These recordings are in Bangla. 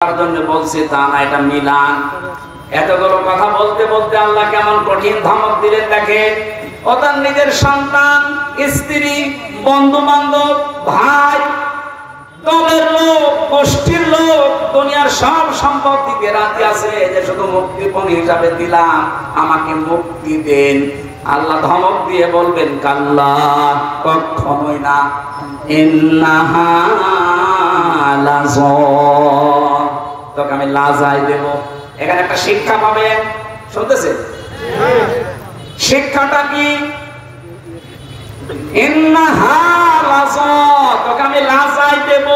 তার জন্য বলছে তা না, এটা মিলান। এতগুলো কথা বলতে বলতে আল্লাহ কেমন কঠিন ধমক দিলেন দেখেন। ও তার নিজের সন্তান, স্ত্রী, বন্ধু বান্ধব, ভাই, দলের লোক, গোষ্ঠীর লোক, দুনিয়ার সব সম্পদ দিতে রাজি আছে যে শুধু মুক্তিপণ হিসাবে দিলাম, আমাকে মুক্তি দেন। আল্লাহ ধমক দিয়ে বলবেন কাল্লা, কখনোই না, ইন্নাহা লাযা, তোকে আমি লাজাই দেব। এখানে একটা শিক্ষা পাবেন, শুনতেছে? শিক্ষাটা কি? ইন্নাহা লাযা, তোকে আমি লাজাই দেব।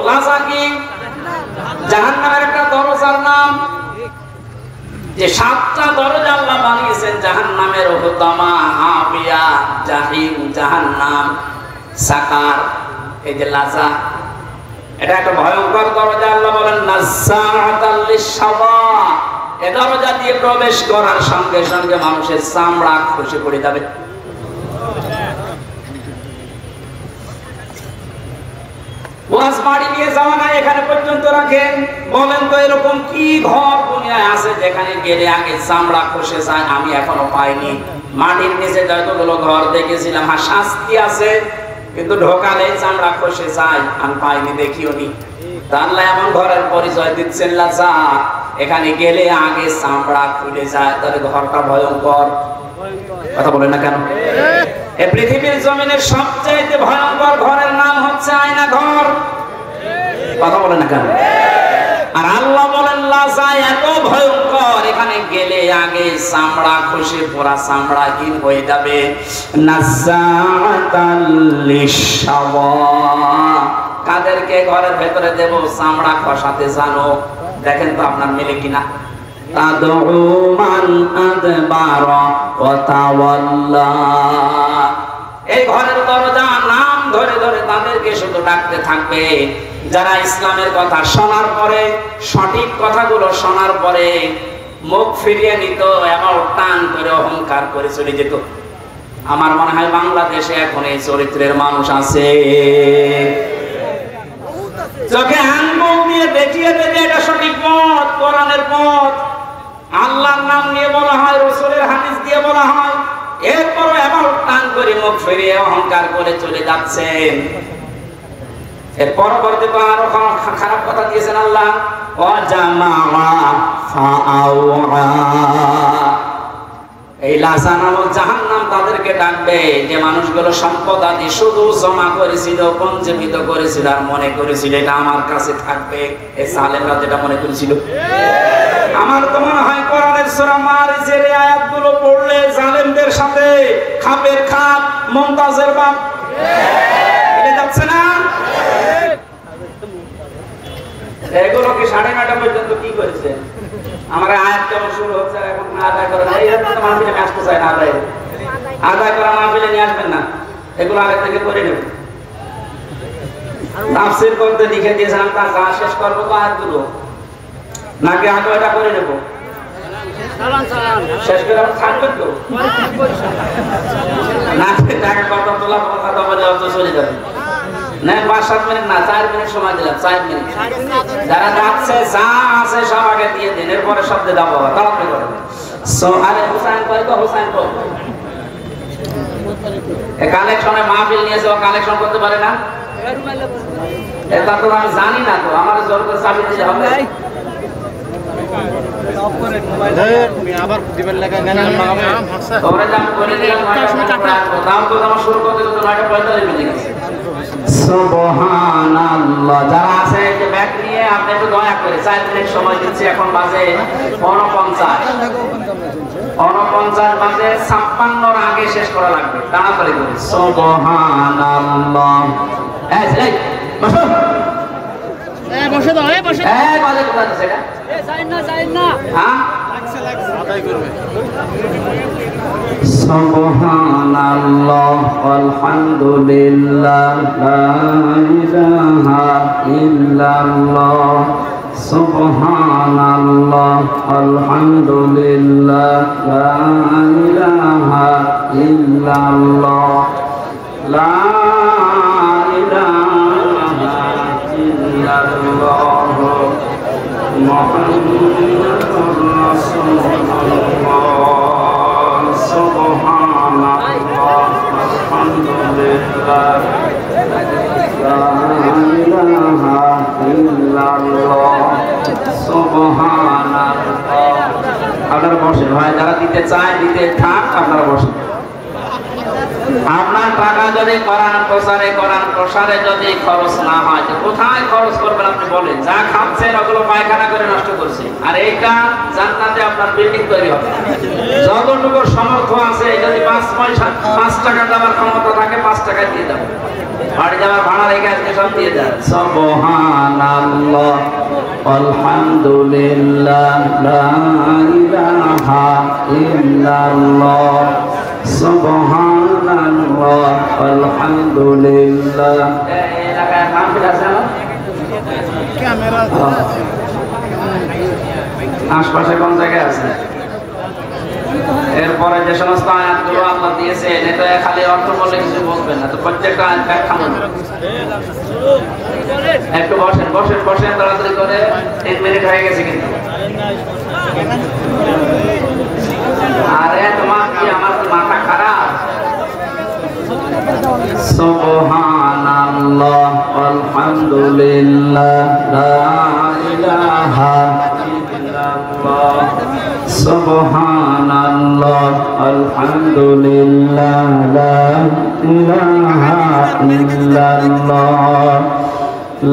লাজা কি? জাহান্নামের একটা দরজার নাম। যে 7টা দরজা আল্লাহ বানিয়েছেন জাহান্নামের, হুতামা, হাবিয়া, জাহিম, জাহান্নাম, সাকার। এই যে লাজা, এটা একটা ভয়ঙ্কর দরজা। আল্লাহ বলেন নাযাআতাল লিশাওয়া, এই দরজা দিয়ে প্রবেশ করার সঙ্গে সঙ্গে মানুষের চামড়া খসে পড়ে যাবে। ওয়াজ বাড়ি নিয়ে যাওয়া না, এখানে পর্যন্ত রাখেন। বলেন তো এরকম কি ঘর দুনিয়ায় আছে যেখানে গেলে আগে চামড়া খসে যায়? আমি এখনো পাইনি। মাটির নিচে যতগুলো ঘর দেখেছিলাম, হ্যাঁ শাস্তি আছে, কিন্তু ঢোকালে চামড়া খসে যায়, আমি পাইনি, দেখিও নি। আল্লাহ এমন ঘরের পরিচয় দিচ্ছেন লাজা, এখানে গেলে আগে চামড়া খুলে যায়। তাহলে ঘরটা ভয়ঙ্কর। কথা বলেন না কেন? এই পৃথিবীর জমিনের সবচেয়ে ভয়ঙ্কর ঘরের নাম হচ্ছে আয়না ঘর। কথা বলেন না কেন? আর আল্লাহ বলেন লাজা এত ভয়ঙ্কর, এখানে গেলে আগে চামড়া খসে পুরা চামড়াহীন হয়ে যাবে। নাযাআতাল লিশাওয়া, কাদেরকে ঘরের ভেতরে দেব? চামড়া খসাতে জানো। দেখেন তো আপনার মিলে কিনা। তাদউ মান আদবারা ওয়া তাওয়াল্লা, এই ঘরের দরজা নাম ধরে ধরে তাদেরকে শুধু ডাকতে থাকবে যারা ইসলামের কথা শোনার পরে, সঠিক কথাগুলো শোনার পরে মুখ ফিরিয়ে নিত এবং টান করে অহংকার করে চলে যেত। আমার মনে হয় বাংলাদেশে এখন এই চরিত্রের মানুষ আছে। চোখে আঙ্গুল দিয়ে দেখিয়ে দেবে এটা সঠিক পথ, কোরআনের পথ। আল্লাহর নাম নিয়ে বলা হয়, রাসূলের হাদিস দিয়ে বলা হয়, এরপরও এমন টান করে মুখ ফিরিয়ে অহংকার করে চলে যাচ্ছেন। এর পরবর্তীতে আরো খারাপ কথা দিয়েছেন আল্লাহ, ওয়া জামাআ ফাআওয়া, এই লাজা নামক জাহান্নাম তাদেরকে ডাকবে যে মানুষগুলো সম্পদ আদি শুধু জমা করেছিল, পঞ্জীবিত করেছিল আর মনে করেছিল এটা আমার কাছে থাকবে। এই সালেমরা যেটা মনে করেছিল। আমার তো মনে হয় কোরআনের সূরা মারিজের এই আয়াতগুলো পড়লে জালেমদের সাথে খাপের খাপ, মুমতাজের বাপ এটা যাচ্ছে না? এগুলো কি 9:30 পর্যন্ত কি করেছে? আমার আয়াত কেমন শুরু হচ্ছে, এখন আদায় করা এই তো মাহফিলে আসতে চায় না, আদায় করা মাহফিলে নিয়ে আসবেন না, এগুলো আগে থেকে করে নেব। তাফসীর করতে লিখে দিয়েছেন, আমি তা শেষ করবো তো আয়াতগুলো, নাকি আগে এটা করে নেব? শেষ করে আমার থাকবেন তো নাকি টাকা কথা তোলা কথা দবা দেওয়া তো চলে যাবে না? 5-7 মিনিট না, 4 মিনিট সময় দিলাম, 4 মিনিট। যারা যাচ্ছে যা আছে সব আগে দিয়ে দিন, এরপরে শব্দে দাও বাবা, তাড়াতাড়ি করে। আরে হুসাইন কই তো, হুসাইন কই? এই কালেকশনে মাহফিল নিয়েছে, ও কালেকশন করতে পারে না? এটা তো আমি জানি না, তো আমার জোর করে চাবি দিতে হবে। আবার দিবেন লাগা গানা ভাষা তোমরা যা করে দিলাম, দাম তো আমার শুরু করতে তো 9:45 বেজে গেছে। সুবহানাল্লাহ। যারা আছে যে ব্যাগ নিয়ে আপনি একটু দয়া করে 4 মিনিট সময় দিচ্ছি, এখন বাজে 49 বাজে 56 আগে শেষ করা লাগবে, তাড়াতাড়ি করে। সুবহানাল্লাহ। এই বসো, বসে দাও, বসে বাজে কোথা আছে এটা? যাই না হ্যাঁ আদায় করবে। সুবহানাল্লাহ আলহামদুলিল্লাহ লা ইলাহা ইল্লাল্লাহ, সুবহানাল্লাহ আলহামদুলিল্লাহ লা ইলাহা ইল্লাল্লাহ, লা ইলাহা ইল্লাল্লাহ সুবহানাল্লাহ। আপনারা বসেন ভাই, যারা দিতে চায় দিতে থাক, আপনারা বসেন। আপনার টাকা যদি কোরআন প্রসারে যদি খরচ না হয় তো কোথায় খরচ করবেন আপনি বলেন? যা খাচ্ছেন ওগুলো পায়খানা করে নষ্ট করছে, আর এইটা জান্নাতে আপনার বিল্ডিং তৈরি হবে। যতটুকু সামর্থ্য আছে, যদি 5 টাকা দেওয়ার ক্ষমতা থাকে 5 টাকা দিয়ে দেবো, বাড়ি যাওয়ার ভাড়া রেখে আজকে সব দিয়ে দেন। সুবহানাল্লাহ আলহামদুলিল্লাহ লা ইলাহা ইল্লাল্লাহ সুবহানাল্লাহ আলহামদুলিল্লাহ। এই এলাকায় মাহফিল আছে না? ক্যামেরা আশপাশে কোন জায়গায় আছে? এরপরে যে সমস্ত আয়াতগুলো আল্লাহ দিয়েছেন, এটা খালি অর্থ বললে কিছু বলবেন না, তো প্রত্যেকটা আয়াত ব্যাখ্যা করবেন। একটু বসেন বসেন বসেন, তাড়াতাড়ি করে, 3 মিনিট হয়ে গেছে কিন্তু। আরে তোমার কি, আমার কি মাথা খারাপ? সুবহানাল্লাহ আলহামদুলিল্লাহ লা ইলাহা ইল্লাল্লাহ সুবহানাল্লাহ আলহামদুলিল্লাহ লা ইলাহা ইল্লাল্লাহ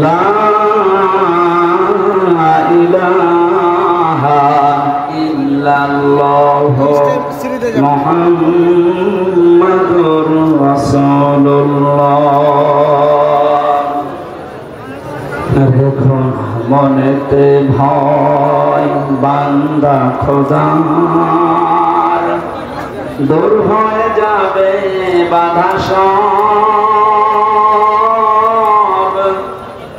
লা ইলাহা ইল্লাল্লাহ মুহাম্মাদুর রাসূলুল্লাহ। রেখো মনেতে ভয় বান্দা খোদার, দূর হয়ে যাবে বাধা সব,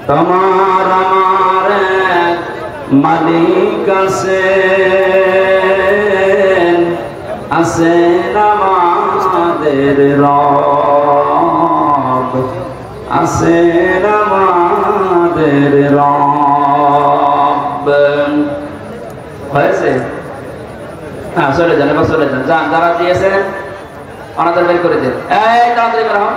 তোমার আমার মালিক আছেন আমাদের রব, আছেন আমাদের রব। হয়েছে? হ্যাঁ, চলে যান, এবার চলে যান, যান, যারা দিয়েছেন ওনাদের বের করে দেন। এই তাড়াতাড়ি করা হোক।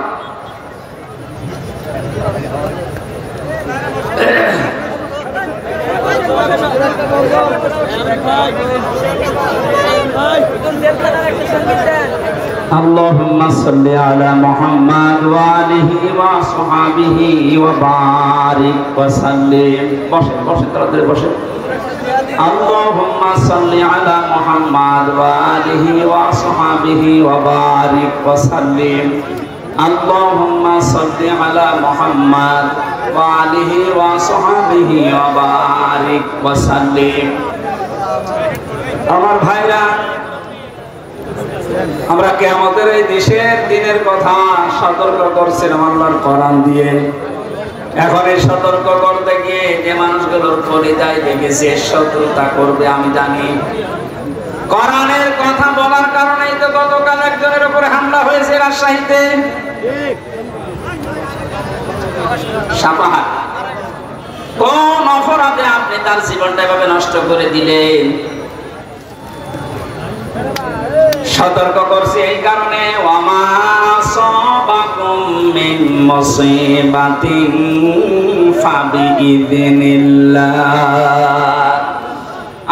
اللهم صل على محمد وآله وصحبه وبارك وسلم. বসেন বসেন, তাড়াতাড়ি বসেন। اللهم صل على محمد وآله وصحبه وبارك وسلم. اللهم صل على محمد وآله وصحبه وبارك وسلم. আমার ভাইরা, আমরা কিয়ামতের এই দেশের দিনের কথা সতর্ক করছিলাম আল্লাহর কোরআন দিয়ে। এখন এই সতর্ক করতে গিয়ে যে মানুষগুলোর কলিজায় দেখেছে শত্রুতা করবে আমি জানি। কোরআনের কথা বলার কারণেই তো গতকাল একজনের উপরে হামলা হয়েছে রাজশাহীতে। সাপাহার কোন অপরাধে আপনি তার জীবনটা এভাবে নষ্ট করে দিলেন? সতর্ক করছি এই কারণে, ওয়ামা সাবাকুম মিন মুসিবাতিন ফাবিইযনিল্লাহ।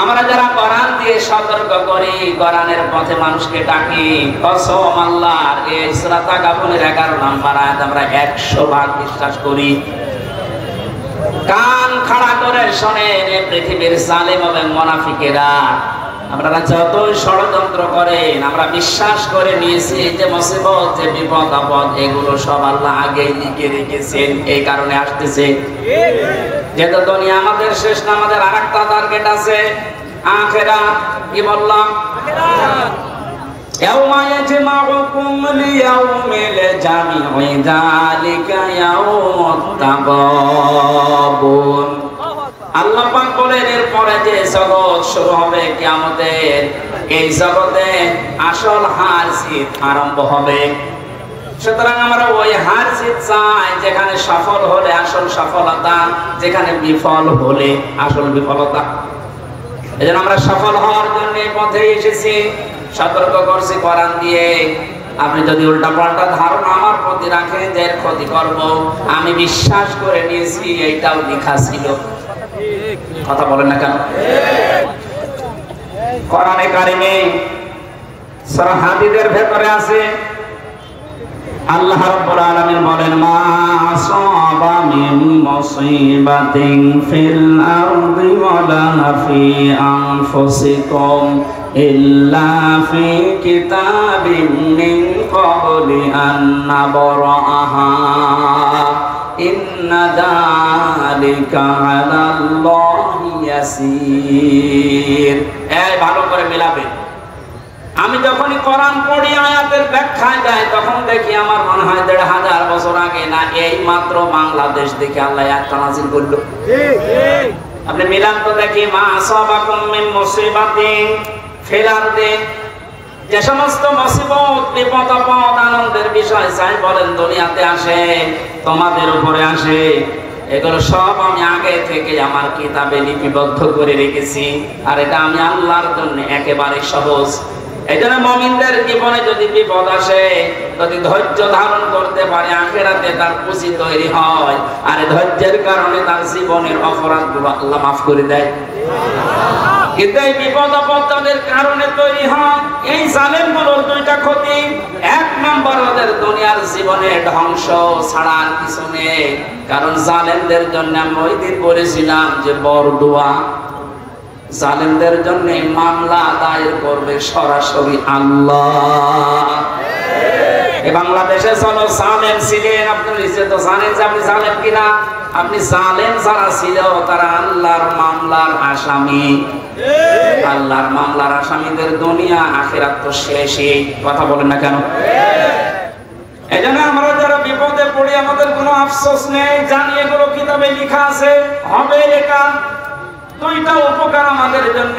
আমরা যারা কোরআন দিয়ে সতর্ক করি, কোরআনের পথে মানুষকে ডাকি, কসম আল্লাহর, এই সূরা তাগাবুনের 11 নম্বর আয়াত আমরা 100 বিশ্বাস করি। কান খাড়া করে শোনেন, এই পৃথিবীর জালেম এবং মুনাফিকেরা আপনারা যতই ষড়যন্ত্র করেন, আমরা বিশ্বাস করে নিয়েছি যে মুসিবত, যে বিপদ আপদ, এগুলো সব আল্লাহ আগেই লিখে রেখেছেন, এই কারণে আসতেছে। যেহেতু দুনিয়া আমাদের শেষ না, আমাদের আরেকটা টার্গেট আছে, আখিরাত। কি বললাম? ইয়াউমা ইয়াজমাউকুম লিয়াউমিল জামি'i যালিকা ইয়াউমুত তাগাবুন। আল্লাহ পাক বলেন এরপরে যে জগৎ শুরু হবে কিয়ামতের, এই জগতে আসল হার জিত আরম্ভ হবে। সুতরাং আমরা ওই হার জিত চাই যেখানে সফল হলে আসল সফলতা, যেখানে বিফল হলে আসল বিফলতা। এজন্য আমরা সফল হওয়ার জন্য এই পথে এসেছি। সতর্ক করছি কোরআন দিয়ে। আপনি যদি উল্টা পাল্টা ধারণা আমার প্রতি রাখেন যে এর ক্ষতি করব, আমি বিশ্বাস করে নিয়েছি এইটাও লেখা ছিল। কথা বলেন না কেন? কোরআনে কারিমে সূরা হাদীদের ভেতরে আছে আল্লাহ রাব্বুল আলামিন বলেন মা আসাবা মিন মুসিবাতিন ফিল আরদি ওয়ালা ফি আনফুসিকুম ইল্লা ফি কিতাবিন মিন ক্বাবলি আন নাবরাহা ইন্না যালিকা আলাল্লাহি ইয়াসির। এই ভালো করে মিলাবেন। আমি যখনই কোরআন পড়ি আয়াতের ব্যাখ্যায় দেয় তখন দেখি আমার মনে হয় ১৫০০ বছর আগে না এই মাত্র বাংলাদেশ দেখে আল্লাহ আয়াতটা নাযিল করল। আপনি মিলান তো দেখি মা আসাবাকুম মিন মুসিবাতিন ফিল আরদি, যে সমস্ত মুসিবত বিপদ আপদ আনন্দের বিষয় চাই বলেন দুনিয়াতে আসে তোমাদের উপরে আসে, এগুলো সব আমি আগে থেকে আমার কিতাবে লিপিবদ্ধ করে রেখেছি। আর এটা আমি আল্লাহর জন্য একেবারে সহজ। এই জন্য মুমিনদের জীবনে যদি বিপদ আসে, যদি ধৈর্য ধারণ করতে পারে আখিরাতে তার পুঁজি তৈরি হয়, আর এই ধৈর্যের কারণে তার জীবনের অপরাধগুলো আল্লাহ মাফ করে দেয়। কিন্তু এই বিপদ আপদের কারণে তৈরি হয় এই জালেমগুলোর দুইটা ক্ষতি। এক নম্বর, ওদের দুনিয়ার জীবনে ধ্বংস ছাড়া আর কিছু নেই। কারণ জালেমদের জন্য আমি ওই দিন বলেছিলাম যে বরদোয়া, জালেমদের জন্য মামলা দায়ের করবে সরাসরি আল্লাহ। এই বাংলাদেশে চলো জালেম ছিলেন, আপনি নিজে তো জানেন যে আপনি জালেম কিনা। আপনি জালেম যারা ছিল তারা আল্লাহর মামলার আসামি। আল্লাহর মামলার আসামিদের দুনিয়া আখিরাত তো শেষই। কথা বলেন না কেন? এই জন্য আমরা যারা বিপদে পড়ি আমাদের কোনো আফসোস নেই, জানি এগুলো কিতাবে লেখা আছে, হবে এটা। দুইটা উপকার আমাদের জন্য।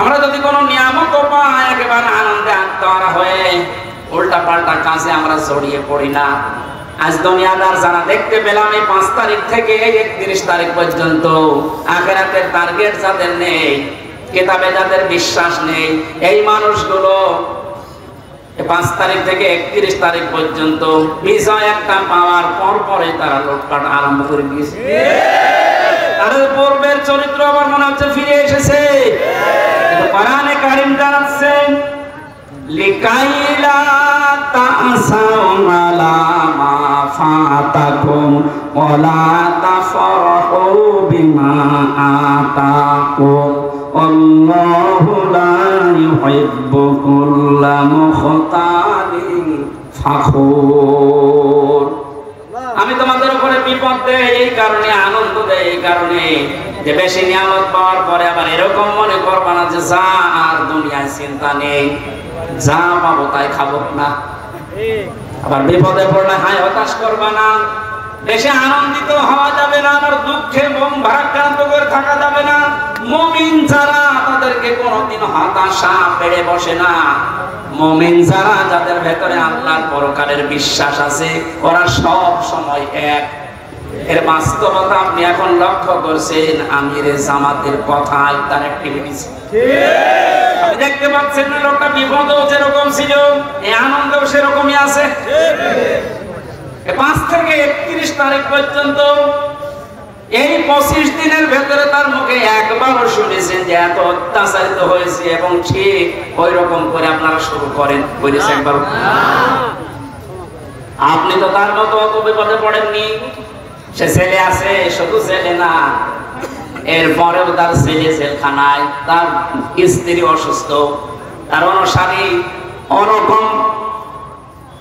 আমরা যদি কোনো নিয়ামত পাই একেবারে আনন্দে আত্মহারা হয়ে উল্টা পাল্টা কাজে আমরা জড়িয়ে পড়ি না। আজ দুনিয়াদার যারা দেখতে পেলাম এই 5 তারিখ থেকে 31 তারিখ পর্যন্ত আখিরাতের টার্গেট যাদের নেই, কিতাবে যাদের বিশ্বাস নেই, এই মানুষগুলো 5 তারিখ থেকে 31 তারিখ পর্যন্ত বিজয় একটা পাওয়ার পর পরে তারা লুটপাট আরম্ভ করে দিয়েছে। তাদের পূর্বের চরিত্র আবার মনে হচ্ছে ফিরে এসেছে। কোরআনে কারীম জানাচ্ছে লিকাইলা তাসাউ আলা মা ফাতাকুম ওয়ালা তাফরাহু বিমা আতাকুম আল্লাহু লা ইউহিব্বু কুল্লা মুখতালিন ফাখুর। আমি তোমাদের উপরে বিপদ দেই এই কারণে, আনন্দ দেই এই কারণে যে বেশি নিয়ামত পাওয়ার পরে আবার এরকম মনে করবা না যে যা আর দুনিয়ায় চিন্তা নেই, যা পাবো তাই খাবো না। আবার বিপদে পড়লে হায় হতাশ করবা না। বেশি আনন্দিত হওয়া যাবে না, আবার দুঃখে মন ভারাক্রান্ত করে থাকা যাবে না। মুমিন যারা তাদেরকে কোনোদিন হতাশা পেড়ে বসে না। মুমিন যারা, যাদের ভেতরে আল্লাহর পরকালের বিশ্বাস আছে, ওরা সব সময় এক। এর বাস্তবতা আপনি এখন লক্ষ্য করছেন আমিরে জামাতের কথায়, তার অ্যাক্টিভিটিস। আপনি দেখতে পাচ্ছেন না লোকটা বিপদেও যেরকম ছিল এই আনন্দেও সেরকমই আছে। 5 থেকে 31 তারিখ পর্যন্ত এই 25 দিনের ভেতরে তার মুখে একবারও শুনেছেন যে এত অত্যাচারিত হয়েছে, এবং ঠিক ওই রকম করে আপনারা শুরু করেন বলেছে একবার? আপনি তো তার মতো অত বিপদে পড়েননি। সে ছেলে আছে, শুধু ছেলে না, এরপরেও তার ছেলে জেলখানায়, তার স্ত্রী অসুস্থ, তার অনুসারী অরকম,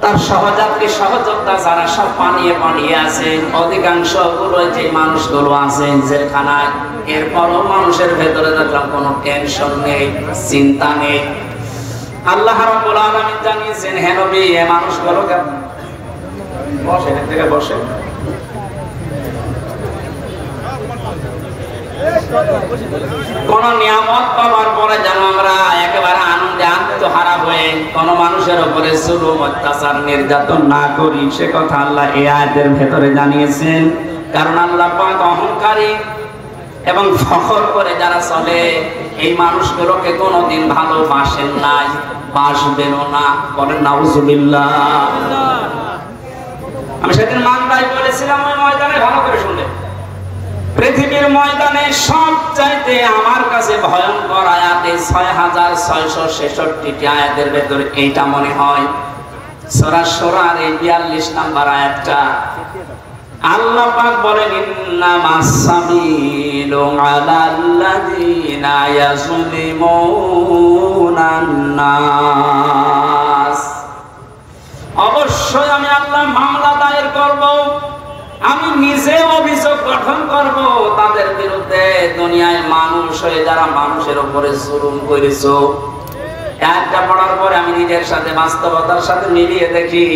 তার সহযাত্রী সহযোদ্ধা যারা সব পানিয়ে আছে, অধিকাংশ গুলো যে মানুষগুলো আছে জেলখানায়। এরপরও মানুষের ভেতরে দেখলাম কোনো টেনশন নেই, চিন্তা নেই। আল্লাহ রাব্বুল আলামিন জানিয়েছেন, হে নবী, এই মানুষগুলোকে বসে, এখান থেকে বসে, কোন নিয়ামত পাওয়ার পরে যেন আমরা একেবারে আনন্দে আত্মহারা হয়ে কোন মানুষের উপরে জুলুম অত্যাচার নির্যাতন না করি, সে কথা আল্লাহ এই আয়াতের ভেতরে জানিয়েছেন। কারণ আল্লাহ পাক অহংকারী এবং ফখর করে যারা চলে এই মানুষগুলোকে কোনোদিন ভালোবাসেন নাই, বাসবেনও না। বলেন নাউজুবিল্লাহ। আমি সেদিন মালদায় বলেছিলাম, ওই ময়দানে ভালো করে শুনলেন, পৃথিবীর ময়দানে সবচাইতে আমার কাছে ভয়ঙ্কর আয়াতে 6666টি আয়াতের ভেতরে এইটা মনে হয় সূরা শূরার এই 42 নম্বর আয়াতটা। আল্লাহ পাক বলেন ইন্নামাস সাবিলু আলাল্লাযিনা ইয়াযলিমুনান নাস। অবশ্যই আমি আল্লাহ মামলা দায়ের করব, আমি নিজে অভিযোগ গঠন করব তাদের বিরুদ্ধে। দুনিয়ায় মানুষ হয়ে যারা মানুষের উপরে জুলুম করেছো, একটা পড়ার পরে আমি নিজের সাথে বাস্তবতার সাথে মিলিয়ে দেখি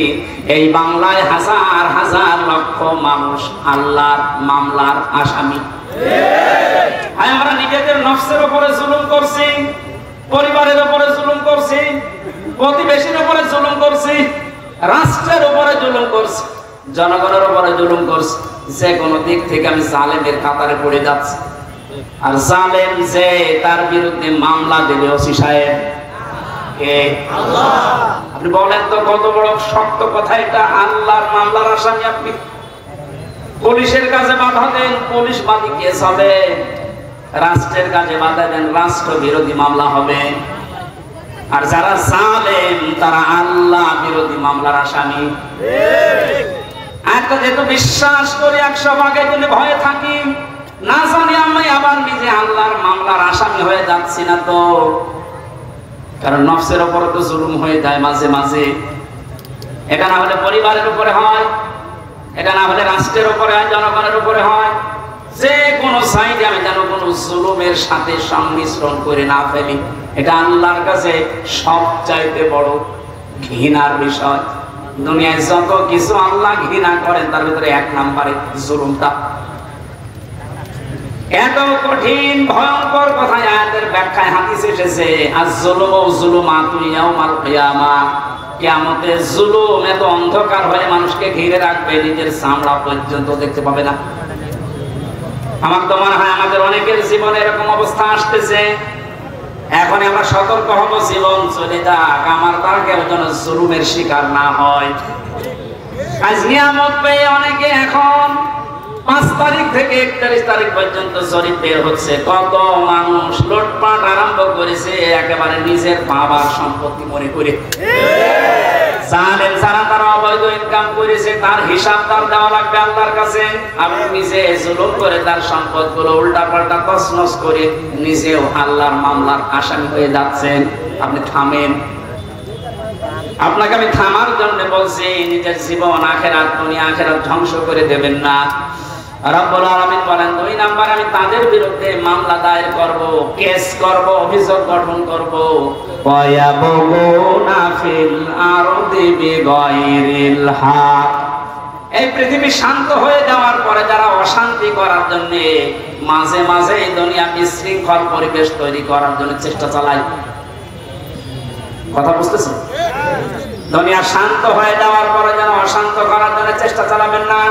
এই বাংলায় হাজার হাজার লক্ষ মানুষ আল্লাহর মামলার আসামি। আমরা নিজেদের নফসের উপরে জুলুম করছি, পরিবারের উপরে জুলুম করছি, প্রতিবেশীর উপরে জুলুম করছি, রাষ্ট্রের উপরে জুলুম করছি, জনগণের উপরে জুলুম করছি। যে কোনো দিক থেকে আমি জালেমের কাতারে পড়ে যাচ্ছি। আর জালেম যে তার বিরুদ্ধে মামলা দেবে ওসি সাহেব কে? আল্লাহ। আপনি বলেন তো কত বড় শক্ত কথা এটা, আল্লাহর মামলার আসামি আপনি। পুলিশের কাছে বাধা দেন, পুলিশ বাদী কেস হবে। রাষ্ট্রের কাছে বাধা দেন, রাষ্ট্র বিরোধী মামলা হবে। আর যারা জালেম তারা আল্লাহ বিরোধী মামলার আসামি। একটা যেহেতু বিশ্বাস করি 100 ভাগের জন্য ভয়ে থাকি, না জানি আমি আবার নিজে আল্লাহর মামলার আসামি হয়ে যাচ্ছি না তো। কারণ নফসের উপরে তো জুলুম হয়ে যায় মাঝে মাঝে। এটা না হলে পরিবারের উপরে হয়, এটা না হলে রাষ্ট্রের উপরে হয়, জনগণের উপরে হয়। যে কোনো সাইডে আমি যেন কোনো জুলুমের সাথে সংমিশ্রণ করে না ফেলি, এটা আল্লাহর কাছে সবচাইতে বড় ঘৃণার বিষয়। দুনিয়ায় যত কিছু আল্লাহ ঘৃণা করেন তার ভিতরে 1 নম্বরে জুলুমটা। এত কঠিন ভয়ঙ্কর কথা আয়াতের ব্যাখ্যায় হাদিসে এসেছে, আয-যুলুমু যুলুমাতুন ইয়াউমাল কিয়ামাহ। কিয়ামতের জুলুম এত অন্ধকার হয়ে মানুষকে ঘিরে রাখবে, নিজের চামড়া পর্যন্ত দেখতে পাবে না। আমার তো মনে হয় আমাদের অনেকের জীবনে এরকম অবস্থা আসতেছে। এখন আমরা সতর্ক হব, জীবন চলে যাক, আমার দ্বারা কেউ যেন জুলুমের শিকার না হয়। আজ নিয়ামত পেয়ে অনেকে এখন 5 তারিখ থেকে 31 তারিখ পর্যন্ত জরিপ বের হচ্ছে, কত মানুষ লুটপাট আরম্ভ করেছে একেবারে নিজের বাবার সম্পত্তি মনে করে। জানেন যারা তারা অবৈধ ইনকাম করেছে তার হিসাব তার দেওয়া লাগবে আল্লাহর কাছে। আপনি নিজে জুলুম করে তার সম্পদগুলো উল্টাপাল্টা তছনছ করে নিজেও আল্লাহর মামলার আসামি হয়ে যাচ্ছেন। আপনি থামেন। আপনাকে আমি থামার জন্য বলছি, নিজের জীবন আখেরাত দুনিয়া আখেরাত ধ্বংস করে দেবেন না। রব্বুল আলামিন বলেন 2 নাম্বার আমি তাদের বিরুদ্ধে মামলা দায়ের করব, কেস করব, অভিযোগ গঠন করব। ওয়ায়াবগুনা ফিল আরদি বিগাইরিল হক। এই পৃথিবী শান্ত হয়ে যাওয়ার পরে যারা অশান্তি করার জন্য মাঝে মাঝে এই দুনিয়া বিশৃঙ্খল পরিবেশ তৈরি করার জন্য চেষ্টা চালায়। কথা বুঝতেছেন? দুনিয়া শান্ত হয়ে যাওয়ার পরে যেন অশান্ত করার জন্য চেষ্টা চালাবেন না।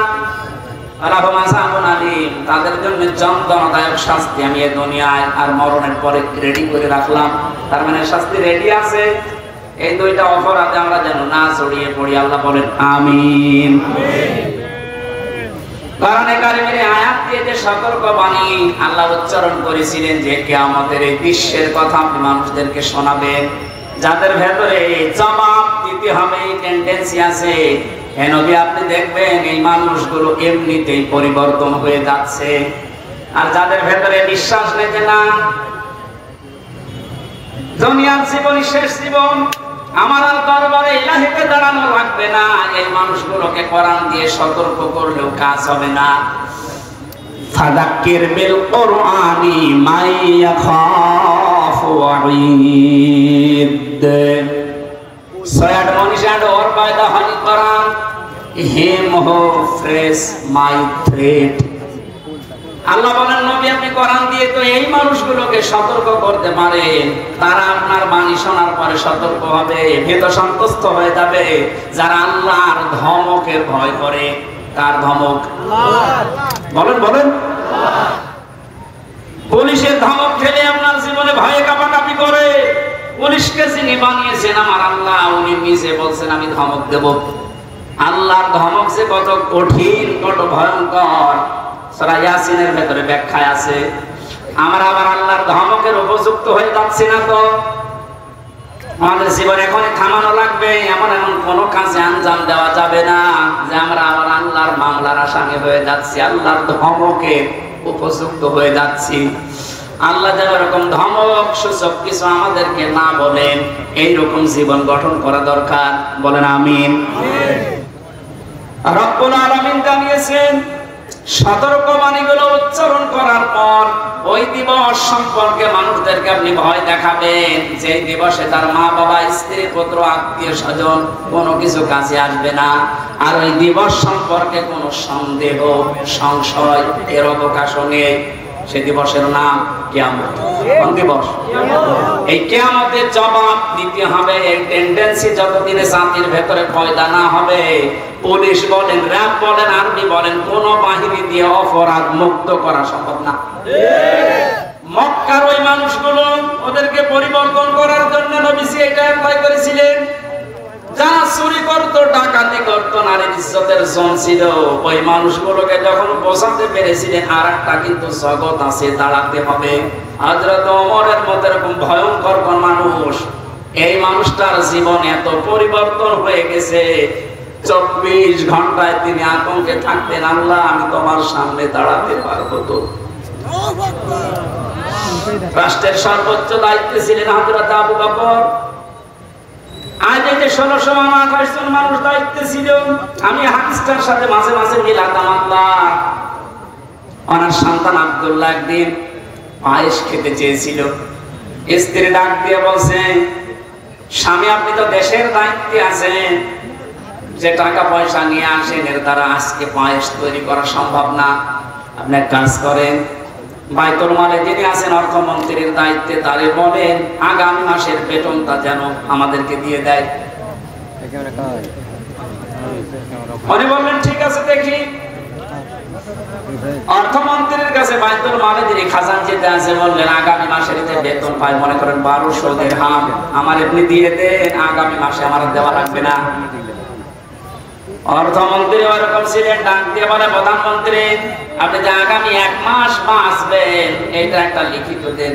তাদের জন্য যন্ত্রণাদায়ক শাস্তি আমি এই দুনিয়ায় আর মরণের পরে রেডি করে রাখলাম। তার মানে শাস্তি রেডি আছে। এই 2টা অপরাধে আমরা যেন না ছড়িয়ে পড়ি। আল্লাহ বলেন আমিন। কোরআনে কারিমের আয়াত দিয়ে যে সতর্কবাণী আল্লাহ উচ্চারণ করেছিলেন যে কিয়ামতের এই দৃশ্যের কথা আপনি মানুষদেরকে শোনাবেন, যাদের ভেতরে জবাব দিতে হবে টেন্ডেন্সি আছে। হে নবী আপনি দেখবেন এই মানুষগুলো এমনিতেই পরিবর্তন হয়ে যাচ্ছে। আর যাদের ভেতরে বিশ্বাস নেই যে না দুনিয়ার জীবনই শেষ জীবন, আমার আর দরবারে ইলাহিতে দাঁড়ানো লাগবে না, এই মানুষগুলোকে কোরআন দিয়ে সতর্ক করলেও কাজ হবে না। ফাযাক্কির বিল কুরআনি মান ইয়াখাফু ওয়াঈদ। So admonition or by the Holy Quran, him who frees my threat. আল্লাহ বলেন নবী আপনি কোরআন দিয়ে তো এই মানুষগুলোকে সতর্ক করতে পারেন, তারা আপনার বাণী শোনার পরে সতর্ক হবে, ভীত সন্তুষ্ট হয়ে যাবে। যারা আল্লাহর ধমকের ভয় করে, কার ধমক? বলেন বলেন। পুলিশের ধমক খেলে আপনার জীবনে ভয়ে কাঁপাকাঁপি করে। পুলিশকে যিনি বানিয়েছেন আমার আল্লাহ, উনি নিজে বলছেন আমি ধমক দেব। আল্লাহর ধমক যে কত কঠিন, কত ভয়ঙ্কর সূরা ইয়াসিনের ভেতরে ব্যাখ্যায় আছে। আমরা আবার আল্লাহর ধমকের উপযুক্ত হয়ে যাচ্ছি না তো? আমাদের জীবন এখনই থামানো লাগবে। এমন কোন কাজে আঞ্জাম দেওয়া যাবে না যে আমরা আবার আল্লাহর মামলার আসামি হয়ে যাচ্ছি, আল্লাহর ধমকে উপযুক্ত হয়ে যাচ্ছি। আল্লাহ যেন এরকম ধমক সূচক কিছু আমাদেরকে না বলেন, এইরকম জীবন গঠন করা দরকার। বলেন আমিন। রব্বুল আলামিন জানিয়েছেন, সতর্কবাণীগুলো উচ্চারণ করার পর ওই দিবস সম্পর্কে মানুষদেরকে আপনি ভয় দেখাবেন, যে দিবসে তার মা বাবা, স্ত্রী, পুত্র, আত্মীয় স্বজন কোনো কিছু কাছে আসবে না। আর ওই দিবস সম্পর্কে কোনো সন্দেহ, সংশয় এর অবকাশও নেই। সে দিবসের নাম কিয়ামত। কোন দিবস? এই কিয়ামতের জবাব দিতে হবে। এই টেন্ডেন্সি যতদিনে জাতির ভেতরে পয়দা না হবে, পুলিশ বলেন, র‍্যাব বলেন, আর্মি বলেন, কোন বাহিনী দিয়ে অপরাধ মুক্ত করা সম্ভব না। মক্কার ওই মানুষগুলো, ওদেরকে পরিবর্তন করার জন্য নবীজি এটা অ্যাপ্লাই করেছিলেন। যারা চুরি করতো, ডাকাতি করতো, নারীর ইজ্জতের জন ছিল, ওই মানুষগুলোকে যখন বোঝাতে পেরেছিলেন আর একটা কিন্তু জগৎ আছে, দাঁড়াতে হবে। হযরত ওমরের মতো এরকম ভয়ঙ্কর কোন মানুষ, এই মানুষটার জীবন এত পরিবর্তন হয়ে গেছে, 24 ঘন্টায় তিনি আতঙ্কে থাকতেন, আল্লাহ আমি তোমার সামনে দাঁড়াতে পারবো তো? রাষ্ট্রের সর্বোচ্চ দায়িত্বে ছিলেন হযরত আবু বকর। আজ এই যে 1628 জন মানুষ দায়িত্বে ছিল, আমি হাদিসটার সাথে মাঝে মাঝে মিলাতাম। আল্লাহ, ওনার সন্তান আব্দুল্লাহ একদিন পায়েস খেতে চেয়েছিল। স্ত্রী ডাক দিয়ে বলছে, স্বামী আপনি তো দেশের দায়িত্বে আছেন, যে টাকা পয়সা নিয়ে আসেন এর দ্বারা আজকে পায়েস তৈরি করা সম্ভব না। আপনি এক কাজ করেন, বাইতুল মালে যিনি আছেন অর্থমন্ত্রীর দায়িত্বে, তারে বলেন আগামী মাসের বেতনটা যেন আমাদেরকে দিয়ে দেয়। উনি বললেন ঠিক আছে দেখি। অর্থমন্ত্রীর কাছে বাইতুল মালে যিনি খাজানচিতে আছে বললেন আগামী মাসের যে বেতন পাই, মনে করেন 1200 দিরহাম, আমার এমনি দিয়ে দেন, আগামী মাসে আমার দেওয়া লাগবে না। অর্থমন্ত্রী ওরকম ছিলেন, ডাক দিয়ে বলে প্রধানমন্ত্রী আপনি যে আগামী 1 মাস বাঁচবেন এটা একটা লিখিত দেন।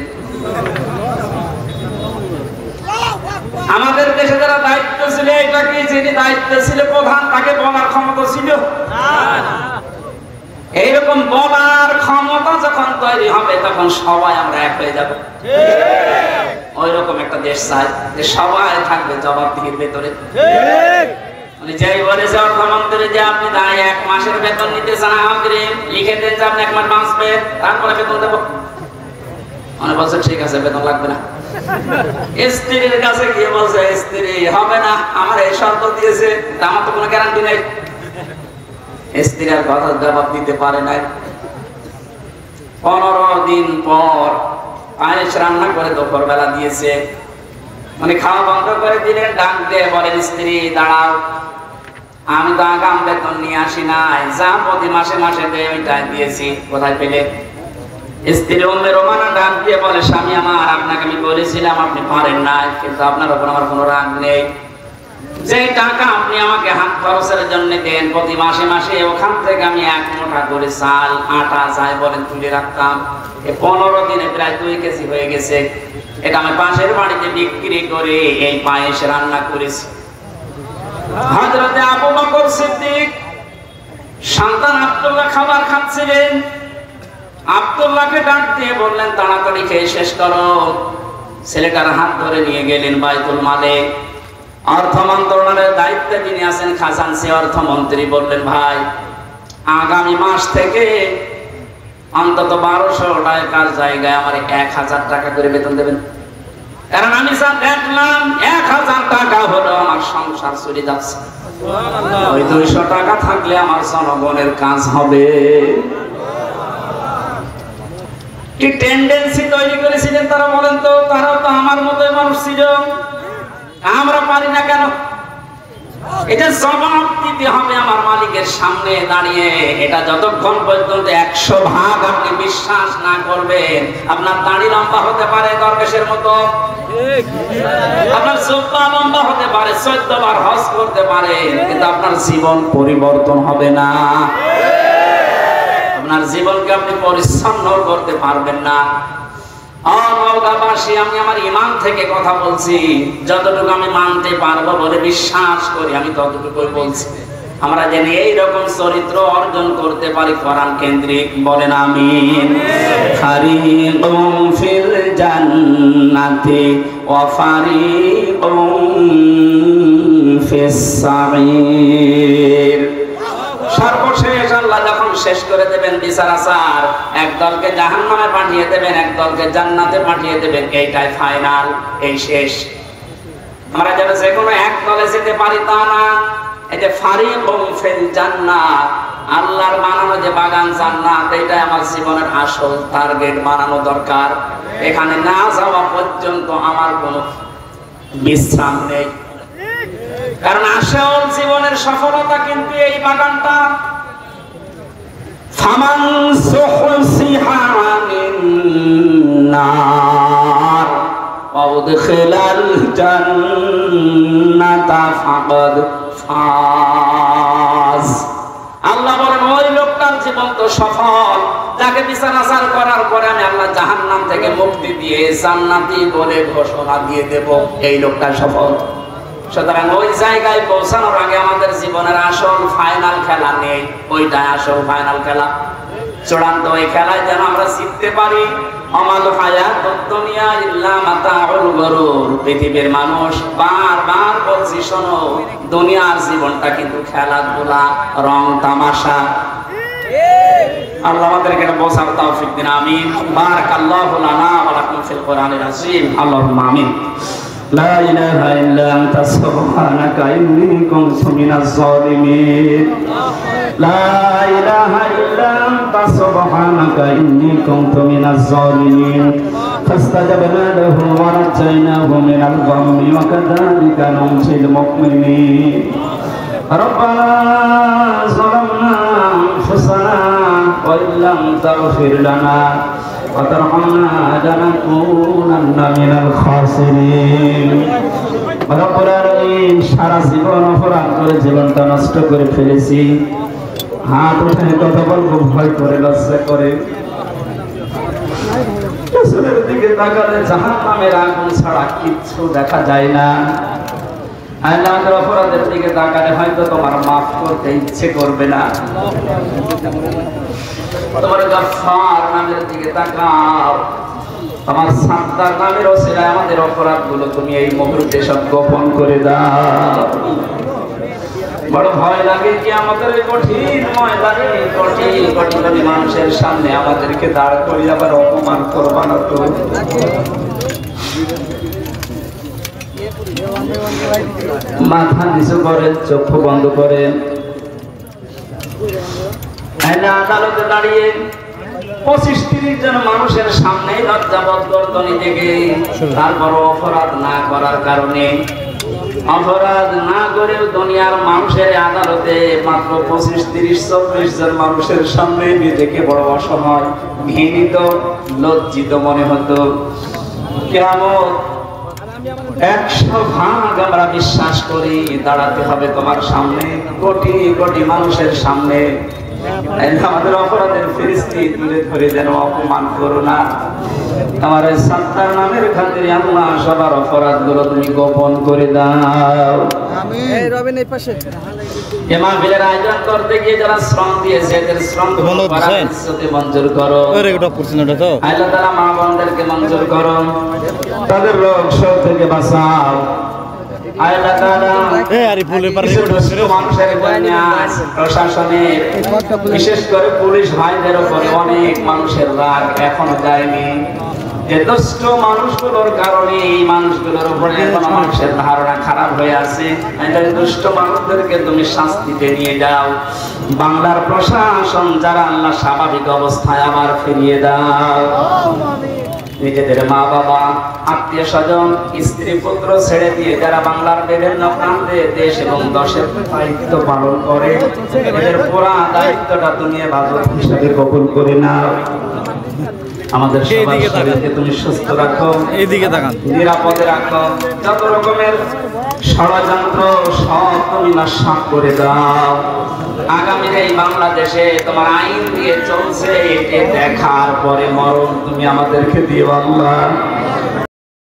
আমাদের দেশে যারা দায়িত্ব ছিল, এটা কি যিনি দায়িত্ব ছিল প্রধান তাকে বলার ক্ষমতা ছিল? এইরকম বলার ক্ষমতা যখন তৈরি হবে তখন সবাই আমরা এক হয়ে যাব। ওই রকম একটা দেশ চাই যে সবাই থাকবে জবাবদিহির ভেতরে। যেই বলেছে অর্থমন্ত্রী যে আপনি 1 মাসের বেতন নিতে চান, অগ্রিম লিখে দেন যে আপনি 1 মাস বাঁচবেন, তারপরে বেতন দেবো। মানে বলছে ঠিক আছে, বেতন লাগবে না। স্ত্রীর কাছে গিয়ে বলছে, স্ত্রী হবে না, আমার এই শর্ত দিয়েছে, আমার তো কোনো গ্যারান্টি নেই। স্ত্রী আর কথা জবাব দিতে পারে নাই। 15 দিন পর পায়েস রান্না করে দুপুর বেলা দিয়েছে, মানে খাওয়া বন্ধ করে দিলেন। ডাক দিয়ে বলেন স্ত্রী দাঁড়াও, আমি তো আগাম বেতন নিয়ে আসি নাই, যা প্রতি মাসে মাসে দেয় ওইটাই দিয়েছি, কোথায় পেলে? স্ত্রী উম্মে রোমানা ডাক দিয়ে বলে স্বামী আমার, আপনাকে আমি বলেছিলাম আপনি পারেন নাই, কিন্তু আপনার উপর আমার কোনো রাগ নেই। যে টাকা আপনি আমাকে হাত খরচের জন্য দেন প্রতি মাসে মাসে, ওখান থেকে আমি 1 মুঠা করে চাল, আটা যাই বলেন তুলে রাখতাম। 15 দিনে প্রায় 2 কেজি হয়ে গেছে। এটা আমি পাশের বাড়িতে বিক্রি করে এই পায়েস রান্না করেছি। হযরত আবু বকর সিদ্দিক সন্তান আব্দুল্লাহ খাবার খাচ্ছিলেন। আব্দুল্লাহকে ডাক দিয়ে বললেন তাড়াতাড়ি খেয়ে শেষ করো। ছেলেটার হাত ধরে নিয়ে গেলেন বাইতুল মালে। অর্থ মন্ত্রণালয়ের দায়িত্বে যিনি আছেন খাজানচি অর্থমন্ত্রী বললেন ভাই, আগামী মাস থেকে অন্তত 1200 টাকার জায়গায় আমার 1000 টাকা করে বেতন দেবেন। কারণ আমি যা দেখলাম 1000 টাকা হলো আমার সংসার চলে যাচ্ছে, ওই 200 টাকা থাকলে আমার জনগণের কাজ হবে। কি টেন্ডেন্সি তৈরি করেছিলেন তারা বলেন তো? তারাও তো আমার মতোই মানুষ ছিল, আমরা পারি না কেন? এটা জবাব দিতে হবে আমার মালিকের সামনে দাঁড়িয়ে। এটা যতক্ষণ পর্যন্ত 100 ভাগ আপনি বিশ্বাস না করবেন, আপনার দাড়ি লম্বা হতে পারে দরবেশের মতো, আপনার জুব্বা লম্বা হতে পারে, 14 বার হজ করতে পারে, কিন্তু আপনার জীবন পরিবর্তন হবে না। আপনার জীবনকে আপনি পরিচ্ছন্ন করতে পারবেন না। নওগাঁবাসী, আমি আমার ঈমান থেকে কথা বলছি, যতটুকু আমি মানতে পারবো বলে বিশ্বাস করি আমি ততটুকুই বলছি। আমরা যেন এইরকম চরিত্র অর্জন করতে পারি কোরআন কেন্দ্রিক, বলেন আমিন। ফারিকুম ফিল জান্নাতি ওয়া ফারিকুম ফিস সাঈর। সর্বশেষ আল্লাহ যখন শেষ করে দেবেন বিচার আচার, এক দলকে জাহান্নামে পাঠিয়ে দেবেন, এক দলকে জান্নাতে পাঠিয়ে দেবেন। এইটাই ফাইনাল, এই শেষ। আমরা যেন যে কোনো এক দলে যেতে পারি তা না। এই যে ফারিকুম ফিল জান্নাহ, আল্লাহর বানানো যে বাগান জান্নাত, এটাই আমার জীবনের আসল টার্গেট বানানো দরকার। এখানে না যাওয়া পর্যন্ত আমার কোনো বিশ্রাম নেই, কারণ আসল জীবনের সফলতা কিন্তু এই বাগানটা। ফামান সুহসিহা আনিন নার ওয়া উদখিলাল জান্নাতা ফাকাদ ফাজ। আল্লাহ বলেন ওই লোকটার জীবন তো সফল, যাকে বিচার আচার করার পরে আমি আল্লাহ জাহান্নাম থেকে মুক্তি দিয়ে জান্নাতি বলে ঘোষণা দিয়ে দেব, এই লোকটা সফল। সুতরাং ওই জায়গায় পৌঁছানোর আগে আমাদের জীবনের আসল ফাইনাল খেলা নেই, ওইটাই আসল ফাইনাল খেলা। চূড়ান্ত ওই খেলায় যেন আমরা জিততে পারি। আমাল হায়াতুদ দুনিয়া ইল্লা মাতাউল গুরুর। পৃথিবীর মানুষ বারবার বলছি, শোনো, দুনিয়ার জীবনটা কিন্তু খেলাধুলা, রং তামাশা। আল্লাহ আমাদেরকে বোঝার তৌফিক দিন, আমিন। বারাকাল্লাহু লানা ওয়া লাকুম ফিল কোরআনিল আযীম। আল্লাহুম্মা আমিন। لا إله إلا أنت سبحانك إني كنت من الظالمين. لا إله إلا أنت سبحانك إني كنت من الظالمين. فاستجبنا له ونجيناه من الغم وكذلك ننجي المؤمنين. ربنا ظلمنا أنفسنا وإن لم تغفر لنا وترحمنا لنكونن من الخاسرين. রব্বুল আলামিন, সারা জীবন অপরাধ করে জীবনটা নষ্ট করে ফেলেছি। হাত উঠে কথা বলবো ভয় করে, লজ্জা করে। পেছনের দিকে তাকালে জাহান্নামের আগুন ছাড়া কিচ্ছু দেখা যায় না। আল্লাহর অপরাধের দিকে তাকালে হয়তো তোমার মাফ করতে ইচ্ছে করবে না। তোমার গফফার নামের দিকে তাকাও, তোমার সাত্তার নামের ওসিলায় আমাদের অপরাধগুলো তুমি এই মুহূর্তে সব গোপন করে দাও। বড় ভয় লাগে কি আমাদের কঠিন ময়দানে, কঠিন কঠিন মানুষের সামনে আমাদেরকে দাঁড় করিয়ে আবার অপমান করবা না তো। মাথা নিচু করেন, চক্ষু বন্ধ করেন। আদালতে দাঁড়িয়ে 25-30 জন মানুষের সামনে লজ্জাবোধ গর্দনি থেকে, তারপর অপরাধ না করার কারণে, অপরাধ না করেও দুনিয়ার মানুষের আদালতে মাত্র 25-30-40 জন মানুষের সামনে নিজেকে বড় অসহায়, ঘৃণিত, লজ্জিত মনে হতো। কিয়ামত 100% আমরা বিশ্বাস করি দাঁড়াতে হবে তোমার সামনে, কোটি কোটি মানুষের সামনে। আমাদের অপরাধের ফেরেশতা তুলে ধরে যেন অপমান করো না। আমার সাত্তার নামের খাতিরে আল্লাহ সবার অপরাধগুলো তুমি গোপন করে দাও। আমিন। এই রবিন এই পাশে এই মাহফিলের আয়োজন করতে গিয়ে যারা শ্রম দিয়েছে এদের শ্রম ইজ্জতে মঞ্জুর করো। আল্লাহ তাআলা মা বোনদেরকে মঞ্জুর করো, তাদের রোগ শোক থেকে বাঁচাও। আল্লাহ তাআলা মানুষের প্রশাসনের, বিশেষ করে পুলিশ ভাইদের উপরে অনেক মানুষের রাগ এখনো যায়নি। যে দুষ্ট মানুষগুলোর কারণে এই মানুষগুলোর উপরে এখনো মানুষের ধারণা খারাপ হয়ে আছে। দুষ্ট মানুষদেরকে তুমি শাস্তিতে নিয়ে যাও। বাংলার প্রশাসন যারা আল্লাহ স্বাভাবিক অবস্থায় আবার ফিরিয়ে দাও। নিজেদের মা বাবা, আত্মীয় স্বজন, স্ত্রী পুত্র ছেড়ে দিয়ে যারা বাংলার বিভিন্ন প্রান্তে দেশ এবং দেশের দায়িত্ব পালন করে, এদের পুরা দায়িত্বটা তুমি ইবাদত হিসেবে কবুল করে নাও। আমাদের সবার শরীরকে তুমি সুস্থ রাখো, এইদিকে তাকান, নিরাপদে রাখো, যত রকমের ষড়যন্ত্র সব তুমি নস্যাৎ করে দাও। আগামীর এই বাংলাদেশে তোমার আইন দিয়ে চলছে, এটি দেখার পরে মরণ তুমি আমাদেরকে দিও আল্লাহ।